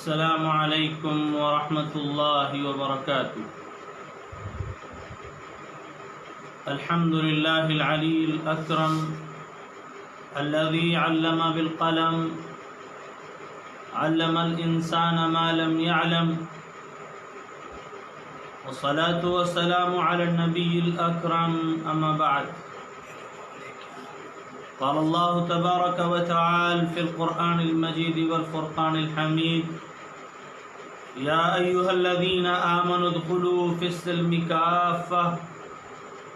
السلام علیکم ورحمۃ اللہ وبرکاتہ۔ الحمد للہ العلی الاکرم الذی علم بالقلم علم الانسان ما لم يعلم والصلاة والسلام على النبی الاکرم اما بعد۔ قال الله تبارك وتعالى في القرآن المجيد والفرقان الحميد: يا أيها الذين آمنوا ادخلوا في السلم كافة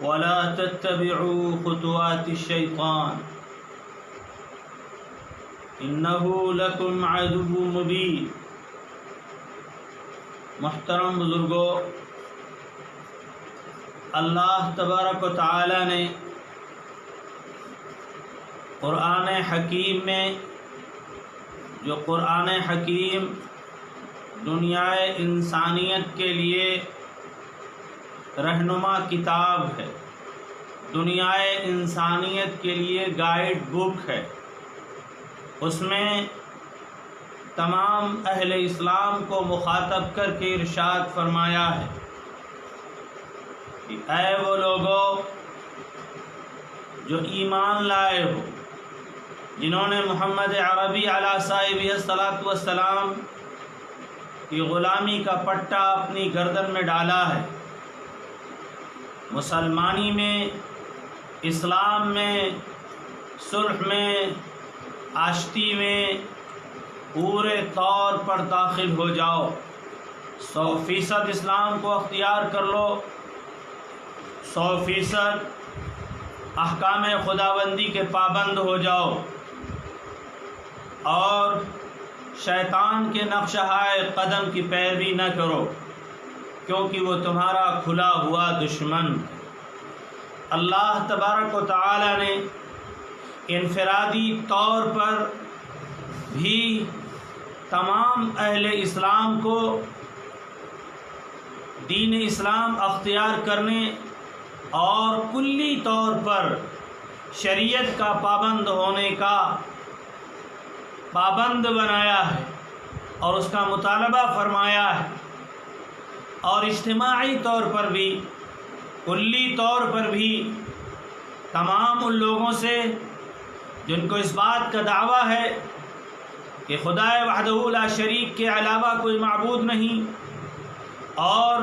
ولا تتبعوا خطوات الشيطان إنه لكم عدو مبين۔ محترم بزرگوں، اللہ تبارک و تعالی نے قرآن حکیم میں، جو قرآن حکیم دنیائے انسانیت کے لیے رہنما کتاب ہے، دنیائے انسانیت کے لیے گائیڈ بک ہے، اس میں تمام اہل اسلام کو مخاطب کر کے ارشاد فرمایا ہے کہ اے وہ لوگوں جو ایمان لائے ہو، جنہوں نے محمد عربی علیہ صاحبہ الصلاۃ والسلام کی غلامی کا پٹا اپنی گردن میں ڈالا ہے، مسلمانی میں، اسلام میں، صلح میں، آشتی میں پورے طور پر داخل ہو جاؤ، 100% اسلام کو اختیار کر لو، 100% احکام خداوندی کے پابند ہو جاؤ، اور شیطان کے نقشۂ قدم کی پیروی نہ کرو، کیونکہ وہ تمہارا کھلا ہوا دشمن۔ اللہ تبارک و تعالی نے انفرادی طور پر بھی تمام اہل اسلام کو دین اسلام اختیار کرنے اور کلی طور پر شریعت کا پابند ہونے کا پابند بنایا ہے اور اس کا مطالبہ فرمایا ہے، اور اجتماعی طور پر بھی، کلی طور پر بھی تمام ان لوگوں سے جن کو اس بات کا دعویٰ ہے کہ خدا وحدہ لا شریک کے علاوہ کوئی معبود نہیں، اور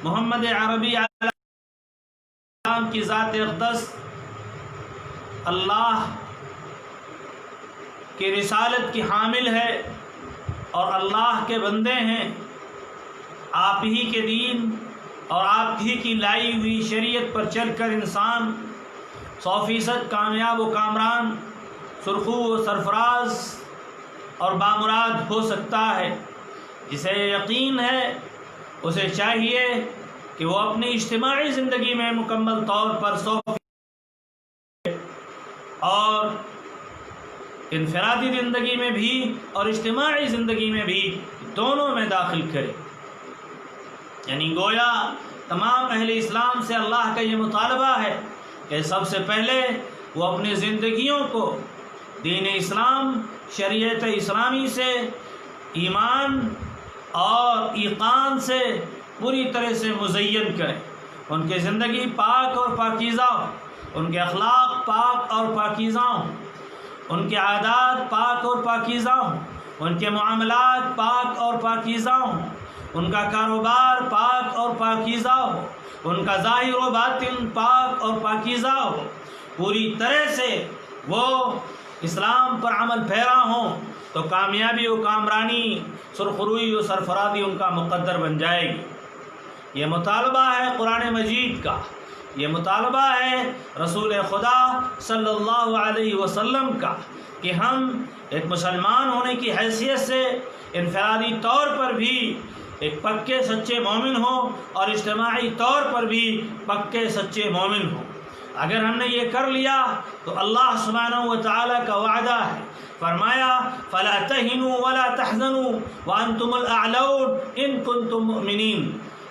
محمد عربی علیہ السلام کی ذات اقدس اللہ کی رسالت کی حامل ہے اور اللہ کے بندے ہیں، آپ ہی کے دین اور آپ ہی کی لائی ہوئی شریعت پر چل کر انسان 100% کامیاب و کامران، سرخرو و سرفراز اور بامراد ہو سکتا ہے۔ جسے یقین ہے اسے چاہیے کہ وہ اپنی اجتماعی زندگی میں مکمل طور پر 100% اور انفرادی زندگی میں بھی اور اجتماعی زندگی میں بھی دونوں میں داخل کرے۔ یعنی گویا تمام اہل اسلام سے اللہ کا یہ مطالبہ ہے کہ سب سے پہلے وہ اپنی زندگیوں کو دین اسلام، شریعت اسلامی سے، ایمان اور ایقان سے پوری طرح سے مزین کریں، ان کی زندگی پاک اور پاکیزہ ہو، ان کے اخلاق پاک اور پاکیزہ ہوں، ان کے عادات پاک اور پاکیزہ ہوں، ان کے معاملات پاک اور پاکیزہ ہوں، ان کا کاروبار پاک اور پاکیزہ ہو، ان کا ظاہر و باطن پاک اور پاکیزہ ہو، پوری طرح سے وہ اسلام پر عمل پیرا ہوں، تو کامیابی و کامرانی، سرخروئی و سرفرازی ان کا مقدر بن جائے گی۔ یہ مطالبہ ہے قرآن مجید کا، یہ مطالبہ ہے رسول خدا صلی اللہ علیہ وسلم کا کہ ہم ایک مسلمان ہونے کی حیثیت سے انفرادی طور پر بھی ایک پکے سچے مومن ہوں اور اجتماعی طور پر بھی پکے سچے مومن ہوں۔ اگر ہم نے یہ کر لیا تو اللہ سبحانہ و تعالیٰ کا وعدہ ہے، فرمایا فَلَا تَهِنُوا وَلَا تَحْزَنُوا وَأَنْتُمُ الْأَعْلَوْنَ إِن كُنتُم مُؤْمِنِينَ۔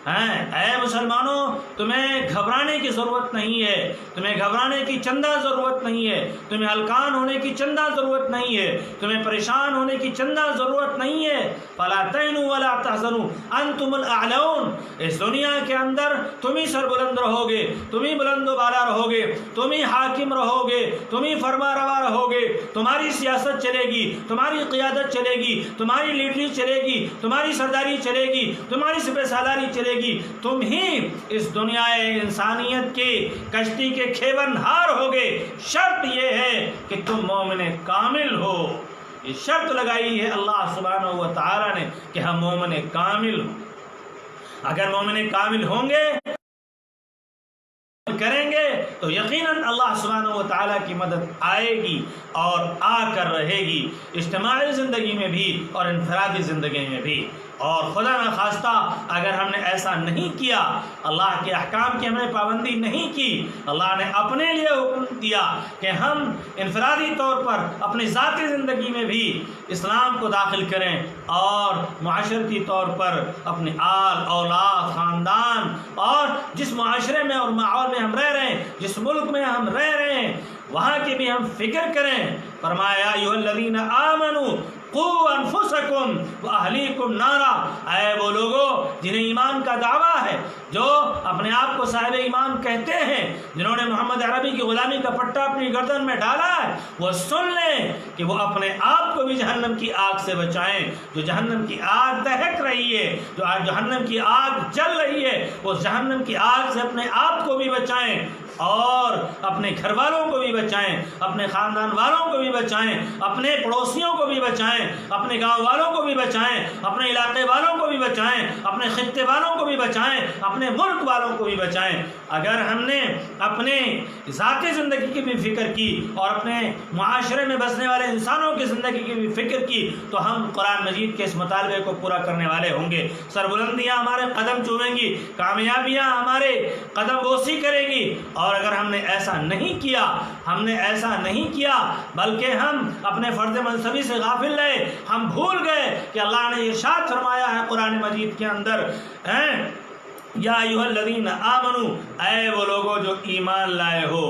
اے مسلمانوں، تمہیں گھبرانے کی ضرورت نہیں ہے، تمہیں گھبرانے کی چندہ ضرورت نہیں ہے، تمہیں ہلکان ہونے کی چندہ ضرورت نہیں ہے، تمہیں پریشان ہونے کی چندہ ضرورت نہیں ہے۔ فَلَا تَهِنُوا وَلَا تَحْزَنُوا أَنْتُمُ الْأَعْلَوْنَ، اس دنیا کے اندر تم ہی سربلند رہو گے، تم ہی بلند و بالا رہو گے، تم ہی حاکم رہو گے، تم ہی فرما روا رہو گے، تمہاری سیاست چلے گی، تمہاری قیادت چلے گی، تمہاری لیڈری چلے گی، تمہاری سرداری چلے گی، تمہاری سپہ سالاری چلے گی، تم ہی اس دنیا انسانیت کی کشتی کے کھیون ہار ہوگے۔ شرط یہ ہے کہ تم مومن کامل ہو، یہ شرط لگائی ہے اللہ سبحانہ و تعالی نے کہ ہم مومن کامل ہوں۔ اگر مومن کامل ہوں گے کریں گے تو یقیناً اللہ سبحانہ و تعالیٰ کی مدد آئے گی اور آ کر رہے گی، اجتماعی زندگی میں بھی اور انفرادی زندگی میں بھی۔ اور خدا نخواستہ اگر ہم نے ایسا نہیں کیا، اللہ کے احکام کی ہم نے پابندی نہیں کی، اللہ نے اپنے لیے حکم دیا کہ ہم انفرادی طور پر اپنی ذاتی زندگی میں بھی اسلام کو داخل کریں اور معاشرتی طور پر اپنے آل اولاد خاندان اور جس معاشرے میں اور ماحول میں ہم رہ رہے ہیں، جس ملک میں ہم رہ رہے ہیں، وہاں کی بھی ہم فکر کریں۔ فرمایا ایھا الذین آمنوا قوا انفسکم واہلیکم نارا، اے وہ لوگوں جنہیں ایمان کا دعویٰ ہے، جو اپنے آپ کو صاحب ایمان کہتے ہیں، جنہوں نے محمد عربی کی غلامی کا پٹا اپنی گردن میں ڈالا ہے، وہ سن لیں کہ وہ اپنے آپ کو بھی جہنم کی آگ سے بچائیں۔ جو جہنم کی آگ دہک رہی ہے، جو جہنم کی آگ جل رہی ہے، اس جہنم کی آگ سے اپنے آپ کو بھی بچائیں اور اپنے گھر والوں کو بھی بچائیں، اپنے خاندان والوں کو بھی بچائیں، اپنے پڑوسیوں کو بھی بچائیں، اپنے گاؤں والوں کو بھی بچائیں، اپنے علاقے والوں کو بھی بچائیں، اپنے خطے والوں کو بھی بچائیں، اپنے ملک والوں کو بھی بچائیں۔ اگر ہم نے اپنے ذاتی زندگی کی بھی فکر کی اور اپنے معاشرے میں بسنے والے انسانوں کی زندگی کی بھی فکر کی تو ہم قرآن مجید کے اس مطالبے کو پورا کرنے والے ہوں گے۔ سربلندیاں ہمارے قدم چومیں گی، کامیابیاں ہمارے قدم بوسی کریں گی۔ اور اگر ہم نے ایسا نہیں کیا، بلکہ ہم اپنے فرض منصبی سے غافل رہے، ہم بھول گئے کہ اللہ نے ارشاد فرمایا ہے قرآن مجید کے اندر، یا ایھا الذین آمنوا، اے وہ لوگوں جو ایمان لائے ہو،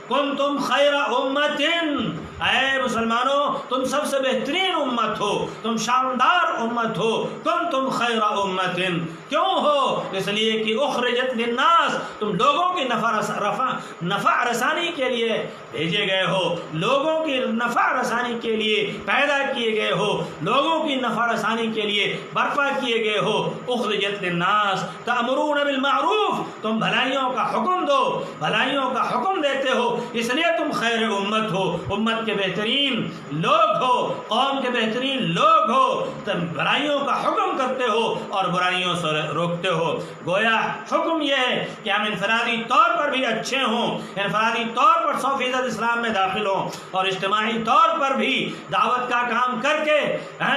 کنتم خیر امت، اے مسلمانوں تم سب سے بہترین امت ہو، تم شاندار امت ہو، کنتم خیر امت، کیوں ہو؟ اس لیے کہ اخرجت للناس، تم لوگوں کی نفع رسانی کے لیے بھیجے گئے ہو، لوگوں کی نفع رسانی کے لیے پیدا کیے گئے ہو، لوگوں کی نفع رسانی کے لیے برپا کیے گئے ہو۔ اخرجت للناس تأمرون بالمعروف، تم بھلائیوں کا حکم دو، بھلائیوں کا حکم دیتے ہو، اس لیے تم خیر امت ہو، امت کے بہترین لوگ ہو، قوم کے بہترین لوگ ہو، تم بھلائیوں کا حکم کرتے ہو اور برائیوں سے روکتے ہو۔ گویا حکم یہ ہے کہ ہم انفرادی طور پر بھی اچھے ہوں، انفرادی طور پر 100% اسلام میں داخل ہوں، اور اجتماعی طور پر بھی دعوت کا کام کر کے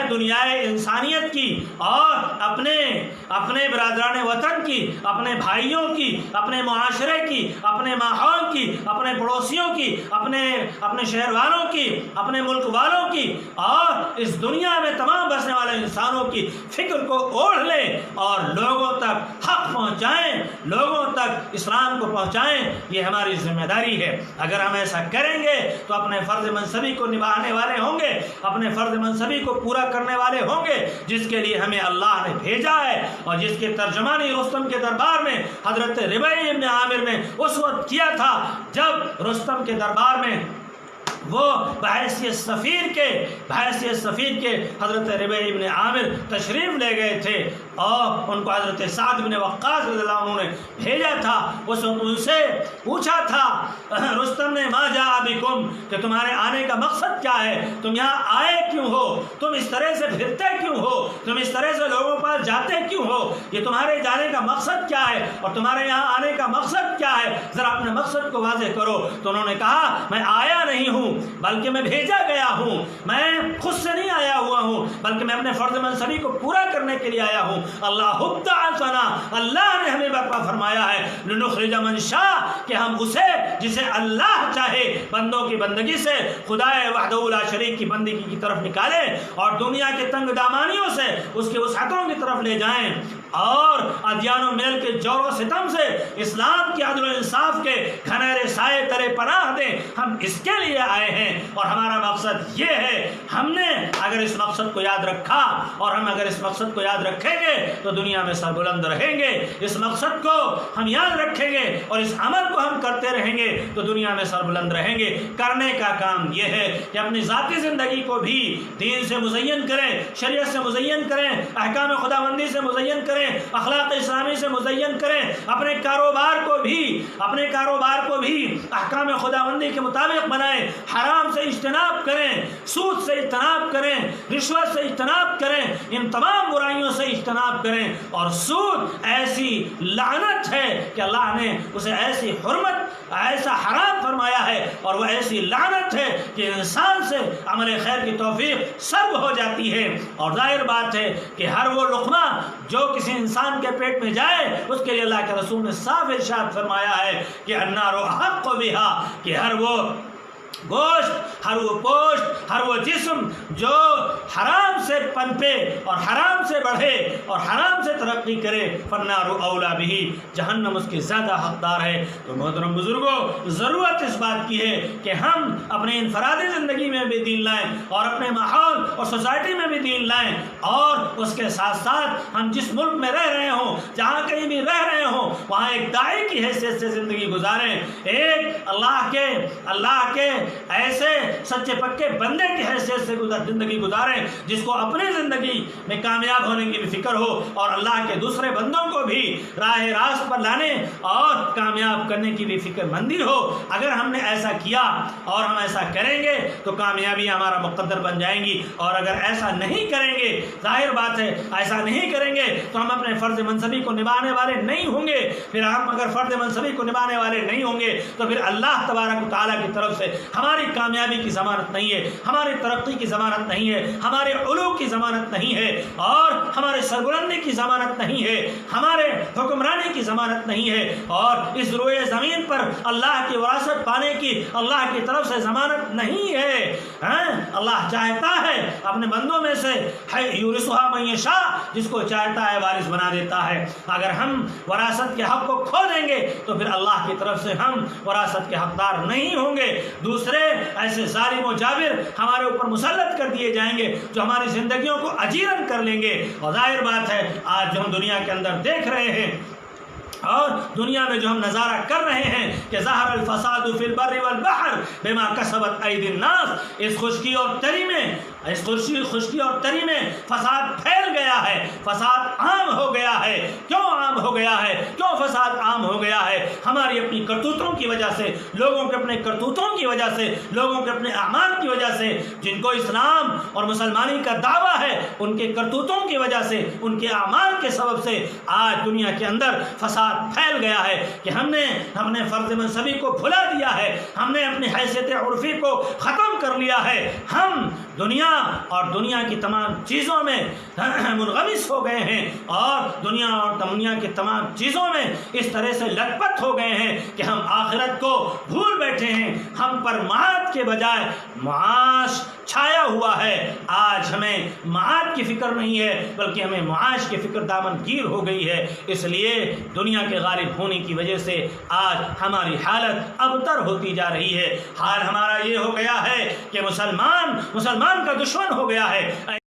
دنیائے انسانیت کی اور اپنے برادران وطن کی، اپنے بھائیوں کی، اپنے معاشرے کی، اپنے ماحول کی، اپنے پڑوسیوں کی، اپنے شہر والوں کی، اپنے ملک والوں کی اور اس دنیا میں تمام بسنے والے انسانوں کی فکر کو اوڑھ لیں اور لوگوں تک حق پہنچائیں، لوگوں تک اسلام کو پہنچائیں۔ یہ ہماری ذمہ داری ہے۔ اگر ہم ایسا کریں گے تو اپنے فرض منصبی کو نبھانے والے ہوں گے، اپنے فرض منصبی کو پورا کرنے والے ہوں گے جس کے لیے ہمیں اللہ نے بھیجا ہے، اور جس کے ترجمانی رستم کے دربار میں حضرت ربیع ابن عامر نے اس وقت کیا تھا جب رستم کے دربار میں وہ بحیثیت سفیر کے حضرت ربیع ابن عامر تشریف لے گئے تھے اور ان کو حضرت سعد بن وقاص رضی اللہ عنہ نے بھیجا تھا۔ اس وقت ان سے پوچھا تھا رستم نے، ما جاء بکم، کہ تمہارے آنے کا مقصد کیا ہے، تم یہاں آئے کیوں ہو، تم اس طرح سے پھرتے کیوں ہو، تم اس طرح سے لوگوں کے پاس جاتے کیوں ہو، یہ تمہارے جانے کا مقصد کیا ہے اور تمہارے یہاں آنے کا مقصد کیا ہے، ذرا اپنے مقصد کو واضح کرو۔ تو انہوں نے کہا، میں آیا نہیں ہوں بلکہ میں بھیجا گیا ہوں، میں خود سے نہیں آیا ہوا ہوں بلکہ میں اپنے فرض منصبی کو پورا کرنے کے لیے آیا ہوں۔ اللہ ابتعثنا، اللہ نے ہمیں برپا فرمایا ہے، لنخرج من شاء، کہ ہم اسے جسے اللہ چاہے بندوں کی بندگی سے، خدا وحدہ لا شریک کی بندگی کی طرف نکالے اور دنیا کے تنگ دامانیوں سے اس کی وسعتوں کی طرف لے جائیں۔ اور ادیان و ملل کے جور و ستم سے اسلام کے عدل و انصاف کے گھنیرے سائے تلے پناہ دیں، ہم اس کے لیے آئے ہیں۔ اور ہمارا مقصد یہ ہے، ہم نے اگر اس مقصد کو یاد رکھا اور ہم اگر اس مقصد کو یاد رکھیں گے تو دنیا میں سربلند رہیں گے، اس مقصد کو ہم یاد رکھیں گے اور اس عمل کو ہم کرتے رہیں گے تو دنیا میں سربلند رہیں گے۔ کرنے کا کام یہ ہے کہ اپنی ذاتی زندگی کو بھی دین سے مزین کریں، شریعت سے مزین کریں، احکام خداوندی سے مزین کریں، اخلاق اسلامی سے مزین کریں، اپنے کاروبار کو بھی احکام خداوندی کے مطابق بنائیں، حرام سے اجتناب کریں، سود سے اجتناب کریں، رشوت سے اجتناب کریں، ان تمام برائیوں سے اجتناب کریں۔ اور سود ایسی لعنت ہے کہ اللہ نے اسے ایسی حرمت، ایسا حرام فرمایا ہے، اور وہ ایسی لعنت ہے کہ انسان سے عمل خیر کی توفیق سلب ہو جاتی ہے۔ اور ظاہر بات ہے کہ ہر وہ لقمہ جو کسی انسان کے پیٹ میں جائے اس کے لیے اللہ کے رسول نے صاف ارشاد فرمایا ہے کہ النار احق بہا، کہ ہر وہ گوشت، ہر وہ پوشت، ہر وہ جسم جو حرام سے پنپے اور حرام سے بڑھے اور حرام سے ترقی کرے، فالنار اولا بہ، جہنم اس کی زیادہ حقدار ہے۔ تو محترم بزرگوں، ضرورت اس بات کی ہے کہ ہم اپنے انفرادی زندگی میں بھی دین لائیں اور اپنے ماحول اور سوسائٹی میں بھی دین لائیں، اور اس کے ساتھ ساتھ ہم جس ملک میں رہ رہے ہوں، جہاں کہیں بھی رہ رہے ہوں، وہاں ایک داعی کی حیثیت سے زندگی گزاریں، ایک اللہ کے ایسے سچے پکے بندے کی حیثیت سے زندگی گزاریں جس کو اپنی زندگی میں کامیاب ہونے کی بھی فکر ہو اور اللہ کے دوسرے بندوں کو بھی راہ راست پر لانے اور کامیاب کرنے کی بھی فکر مندی ہو۔ اگر ہم نے ایسا کیا اور ہم ایسا کریں گے تو کامیابی ہمارا مقدر بن جائیں گی، اور اگر ایسا نہیں کریں گے، ظاہر بات ہے ایسا نہیں کریں گے تو ہم اپنے فرض منصبی کو نبھانے والے نہیں ہوں گے۔ پھر ہم اگر فرض منصبی کو نبھانے والے نہیں ہوں گے تو پھر اللہ تبارک و تعالیٰ کی طرف سے ہماری کامیابی کی ضمانت نہیں ہے، ہماری ترقی کی ضمانت نہیں ہے، ہمارے علو کی ضمانت نہیں ہے، اور ہمارے سربلندی کی ضمانت نہیں ہے، ہمارے حکمرانی کی ضمانت نہیں ہے، اور اس روئے زمین پر اللہ کی وراثت پانے کی اللہ کی طرف سے ضمانت نہیں ہے۔ اللہ چاہتا ہے اپنے بندوں میں سے یورثھا من یشاء، جس کو چاہتا ہے وارث بنا دیتا ہے۔ اگر ہم وراثت کے حق کو کھو دیں گے تو پھر اللہ کی طرف سے ہم وراثت کے حقدار نہیں ہوں گے، دوسرے ایسے ظالم و جابر ہمارے اوپر مسلط کر دیے جائیں گے جو ہماری زندگیوں کو اجیرن کر لیں گے۔ اور ظاہر بات ہے آج جو ہم دنیا کے اندر دیکھ رہے ہیں اور دنیا میں جو ہم نظارہ کر رہے ہیں کہ ظہر الفساد فی البر والبحر بما کسبت ایدی الناس، اس خشکی اور تری میں فساد پھیل گیا ہے، فساد عام ہو گیا ہے۔ کیوں عام ہو گیا ہے؟ کیوں فساد عام ہو گیا ہے؟ ہماری اپنی کرتوتوں کی وجہ سے، لوگوں کے اپنے کرتوتوں کی وجہ سے، لوگوں کے اپنے اعمال کی وجہ سے، جن کو اسلام اور مسلمانی کا دعویٰ ہے، ان کے کرتوتوں کی وجہ سے، ان کے اعمال کے سبب سے آج دنیا کے اندر فساد پھیل گیا ہے کہ ہم نے اپنے فرض منصبی کو بھلا دیا ہے، ہم نے اپنی حیثیت عرفی کو ختم کر لیا ہے، ہم دنیا اور دنیا کی تمام چیزوں میں منغمس ہو گئے ہیں، اور دنیا کی تمام چیزوں میں اس طرح سے لت پت ہو گئے ہیں کہ ہم آخرت کو بھول بیٹھے ہیں۔ ہم پر معاد کے بجائے معاش چھایا ہوا ہے۔ آج ہمیں معاد کی فکر نہیں ہے بلکہ ہمیں معاش کی فکر دامن گیر ہو گئی ہے۔ اس لیے دنیا کے غالب ہونے کی وجہ سے آج ہماری حالت ابتر ہوتی جا رہی ہے۔ حال ہمارا یہ ہو گیا ہے کہ مسلمان کا دشمن ہو گیا ہے۔